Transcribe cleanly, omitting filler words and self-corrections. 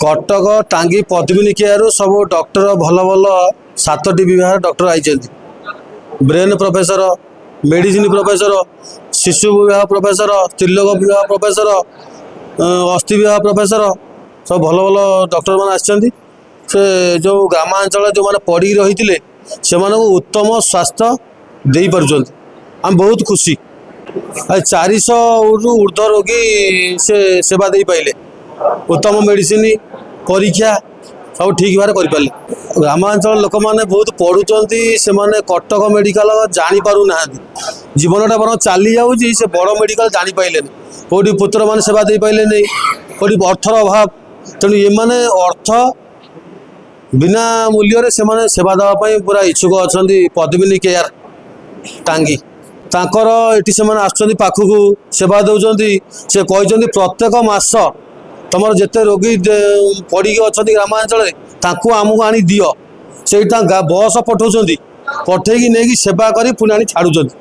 कटक टांगी पद्मिनी केयर सब डॉक्टर भल भल 7टी विभाग डॉक्टर आई ब्रेन प्रोफेसर मेडिसिन प्रोफेसर शिशु विभाग प्रोफेसर स्त्रीलोक विभाग प्रोफेसर अस्थि विभाग प्रोफेसर सब भल भल डॉक्टर मान आछंती से जो ग्रामांचल जो मैंने पढ़ी रही से उत्तम स्वास्थ्य दे पार्टी आम बहुत खुशी 400 रु ऊर्ध रोगी से सेवा दे पाइले उत्तम मेडिसिन परीक्षा सब ठीक भाव कर ग्रामांचल लोक मैंने बहुत पढ़ुंट से कटक मेडिकल जापार ना जीवनटा बरं चली जाऊँगी से बड़ मेडिकल जापारे कौटी पुत्र मान सेवा दे पाइले नहीं कौटी अर्थर अभाव तेणु ये मैंने अर्थ बिना मूल्य से माने सेवा देवाई पूरा इच्छुक अच्छा पद्मिनी केयर टांगी तांकर एटी से पाखक सेवा दौरान से कहते प्रत्येक मास तुम जिते रोगी पड़ी अच्छा ग्रामांचल आमको आनी दियो से बस पठाऊँ पठेगी नहीं सेवा कर पुणी आनी छाड़ुंट